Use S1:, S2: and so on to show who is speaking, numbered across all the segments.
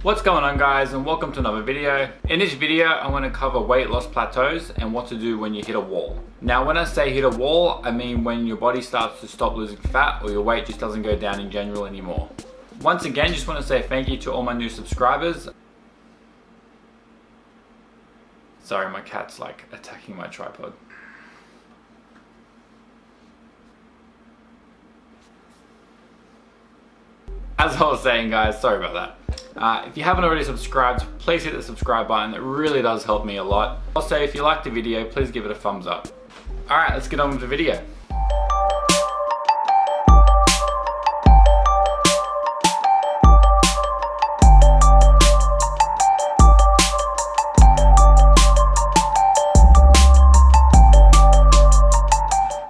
S1: What's going on, guys, and welcome to another video. In this video I'm going to cover weight loss plateaus and what to do when you hit a wall. Now when I say hit a wall, I mean when your body starts to stop losing fat or your weight just doesn't go down in general anymore. Once again, just want to say thank you to all my new subscribers. Sorry, my cat's like attacking my tripod. As I was saying, guys, sorry about that. If you haven't already subscribed, please hit the subscribe button. It really does help me a lot. Also, if you liked the video, please give it a thumbs up. Alright, let's get on with the video.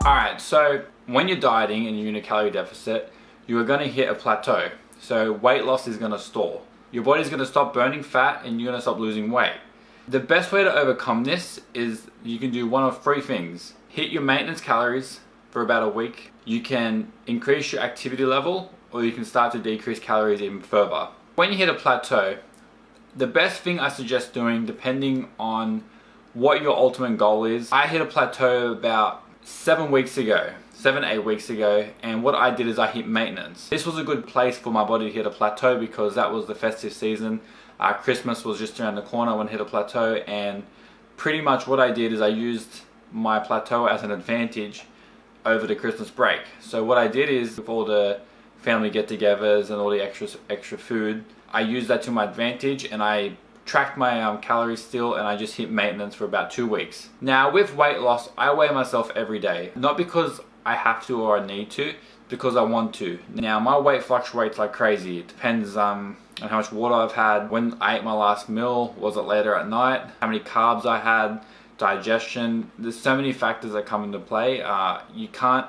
S1: Alright, so when you're dieting and you're in a calorie deficit, you are going to hit a plateau. So weight loss is going to stall. Your body's going to stop burning fat and you're going to stop losing weight. The best way to overcome this is you can do one of three things. Hit your maintenance calories for about a week. You can increase your activity level, or you can start to decrease calories even further. When you hit a plateau, the best thing I suggest doing, depending on what your ultimate goal is, I hit a plateau about 7 weeks ago. 7-8 weeks ago, and what I did is I hit maintenance. This was a good place for my body to hit a plateau because that was the festive season. Christmas was just around the corner when I hit a plateau, and pretty much what I did is I used my plateau as an advantage over the Christmas break. So what I did is, with all the family get-togethers and all the extra food, I used that to my advantage and I tracked my calories still, and I just hit maintenance for about 2 weeks. Now with weight loss, I weigh myself every day, not because I have to or I need to, because I want to. Now my weight fluctuates like crazy. It depends on how much water I've had, when I ate my last meal, was it later at night, how many carbs I had, digestion. There's so many factors that come into play. You can't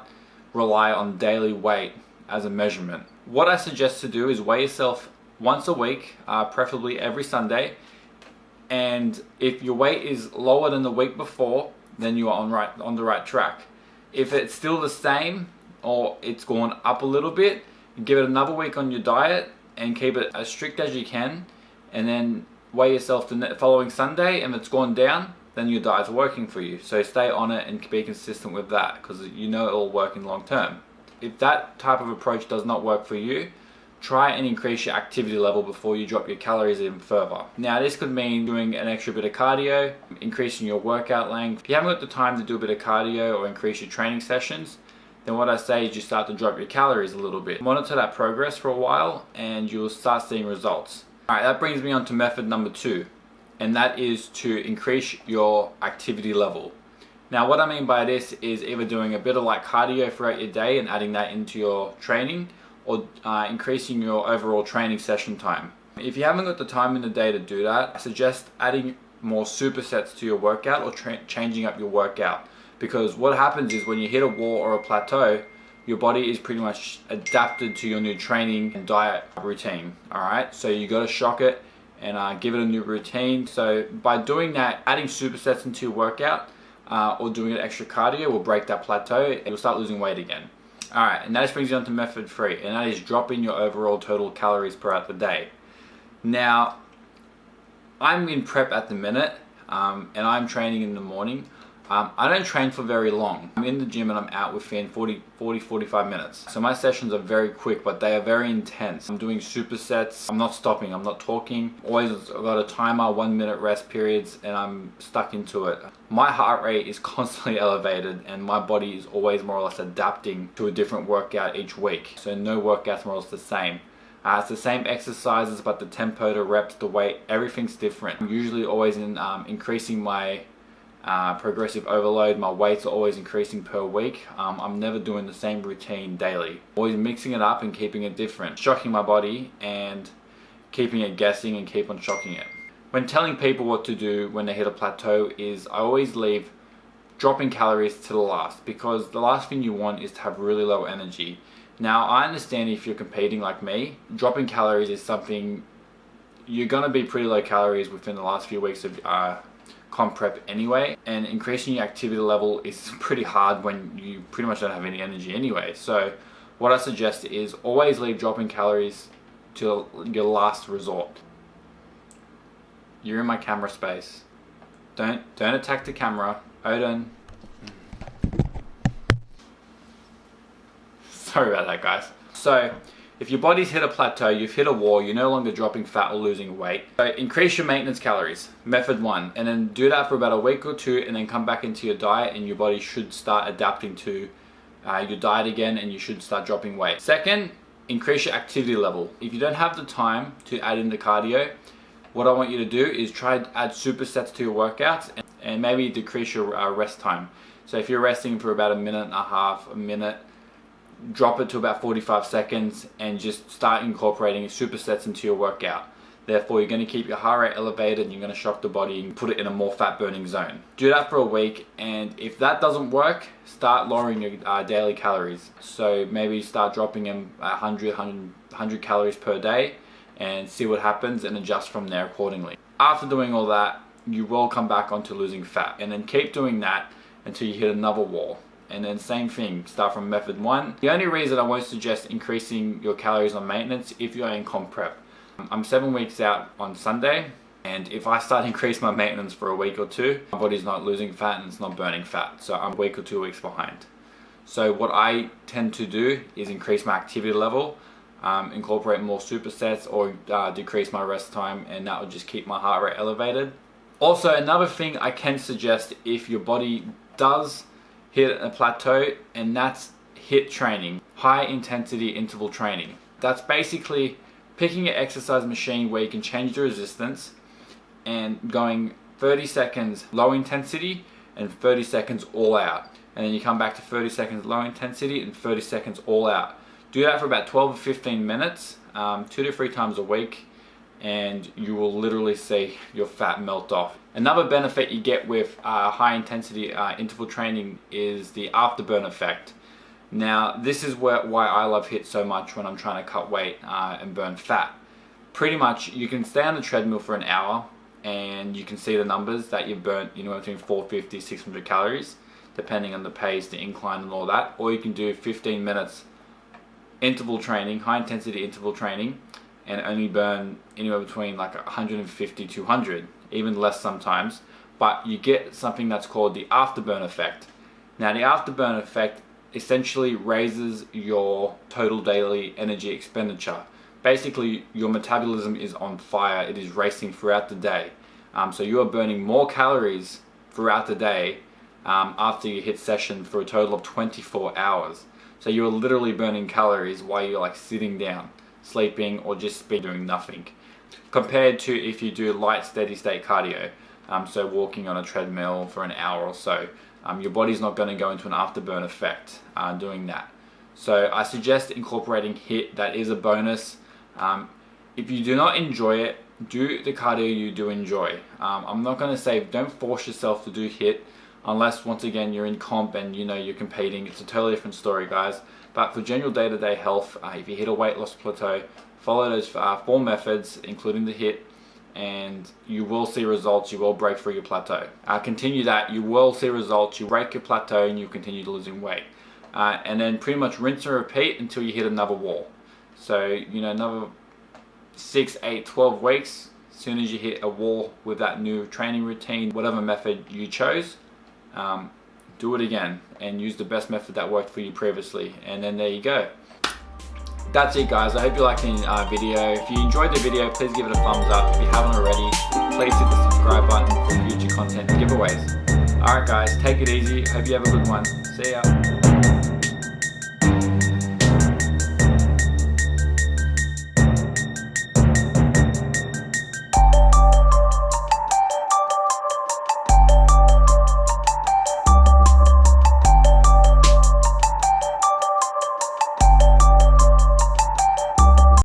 S1: rely on daily weight as a measurement. What I suggest to do is weigh yourself once a week, preferably every Sunday, and if your weight is lower than the week before, then you are on the right track. If it's still the same or it's gone up a little bit, give it another week on your diet and keep it as strict as you can, and then weigh yourself the following Sunday, and if it's gone down, then your diet's working for you. So stay on it and be consistent with that, because you know it will work in long term. If that type of approach does not work for you, try and increase your activity level before you drop your calories even further. Now this could mean doing an extra bit of cardio, increasing your workout length. If you haven't got the time to do a bit of cardio or increase your training sessions, then what I say is you start to drop your calories a little bit. Monitor that progress for a while and you'll start seeing results. Alright, that brings me on to method number 2, and that is to increase your activity level. Now what I mean by this is either doing a bit of like cardio throughout your day and adding that into your training, or increasing your overall training session time. If you haven't got the time in the day to do that, I suggest adding more supersets to your workout or changing up your workout. Because what happens is when you hit a wall or a plateau, your body is pretty much adapted to your new training and diet routine. Alright, so you got to shock it and give it a new routine. So by doing that, adding supersets into your workout or doing an extra cardio will break that plateau and you'll start losing weight again. Alright, and that just brings you on to method 3, and that is dropping your overall total calories per out the day. Now, I'm in prep at the minute, and I'm training in the morning. I don't train for very long. I'm in the gym and I'm out within 40-45 minutes. So my sessions are very quick, but they are very intense. I'm doing supersets, I'm not stopping, I'm not talking. Always got a timer, 1 minute rest periods, and I'm stuck into it. My heart rate is constantly elevated and my body is always more or less adapting to a different workout each week. So no workout's more or less the same. It's the same exercises, but the tempo, the reps, the weight, everything's different. I'm usually always increasing my progressive overload. My weights are always increasing per week. I'm never doing the same routine daily. Always mixing it up and keeping it different. Shocking my body and keeping it guessing and keep on shocking it. When telling people what to do when they hit a plateau is I always leave dropping calories to the last, because the last thing you want is to have really low energy. Now I understand if you're competing like me, dropping calories is something you're going to be pretty low calories within the last few weeks of comp prep anyway, and increasing your activity level is pretty hard when you pretty much don't have any energy anyway. So what I suggest is always leave dropping calories to your last resort. You're in my camera space. Don't attack the camera. Odin. Sorry about that, guys. So, if your body's hit a plateau, you've hit a wall, you're no longer dropping fat or losing weight. So increase your maintenance calories, method 1, and then do that for about a week or 2, and then come back into your diet, and your body should start adapting to your diet again, and you should start dropping weight. Second, increase your activity level. If you don't have the time to add in the cardio, what I want you to do is try to add supersets to your workouts, and maybe decrease your rest time. So if you're resting for about a minute and a half, a minute, drop it to about 45 seconds and just start incorporating supersets into your workout. Therefore, you're going to keep your heart rate elevated and you're going to shock the body and put it in a more fat burning zone. Do that for a week, and if that doesn't work, start lowering your daily calories. So maybe start dropping them 100 calories per day and see what happens and adjust from there accordingly. After doing all that, you will come back onto losing fat, and then keep doing that until you hit another wall. And then same thing, start from method 1. The only reason I won't suggest increasing your calories on maintenance if you're in comp prep. I'm 7 weeks out on Sunday, and if I start increase my maintenance for a week or 2, my body's not losing fat and it's not burning fat. So I'm a week or 2 weeks behind. So what I tend to do is increase my activity level, incorporate more supersets, or decrease my rest time, and that will just keep my heart rate elevated. Also, another thing I can suggest if your body does hit a plateau, and that's HIIT training, high intensity interval training. That's basically picking an exercise machine where you can change the resistance and going 30 seconds low intensity and 30 seconds all out. And then you come back to 30 seconds low intensity and 30 seconds all out. Do that for about 12 or 15 minutes, 2 to 3 times a week, and you will literally see your fat melt off. Another benefit you get with high intensity interval training is the afterburn effect. Now, this is why I love HIIT so much when I'm trying to cut weight and burn fat. Pretty much, you can stay on the treadmill for an hour and you can see the numbers that you've burnt, between 450, 600 calories, depending on the pace, the incline and all that. Or you can do 15 minutes interval training, high intensity interval training, and only burn anywhere between like 150 to 200, even less sometimes, but you get something that's called the afterburn effect. Now, the afterburn effect essentially raises your total daily energy expenditure. Basically, your metabolism is on fire, it is racing throughout the day. So you are burning more calories throughout the day after you hit session for a total of 24 hours. So you're literally burning calories while you're like sitting down, sleeping, or just doing nothing, compared to if you do light steady state cardio, so walking on a treadmill for an hour or so. Your body's not going to go into an afterburn effect doing that. So I suggest incorporating HIIT. That is a bonus. If you do not enjoy it, do the cardio you do enjoy. I'm not going to say don't force yourself to do HIIT unless, once again, you're in comp and you're competing. It's a totally different story, guys. But for general day-to-day health, if you hit a weight loss plateau, follow those 4 methods, including the HIIT, and you will see results. You will break through your plateau. Continue that, you will see results. You break your plateau and you continue losing weight. And then pretty much rinse and repeat until you hit another wall. So, another 6, 8, 12 weeks, as soon as you hit a wall with that new training routine, whatever method you chose, do it again and use the best method that worked for you previously, and then there you go. That's it, guys. I hope you liked the video. If you enjoyed the video, please give it a thumbs up. If you haven't already, please hit the subscribe button for future content and giveaways. Alright guys, take it easy. Hope you have a good one. See ya.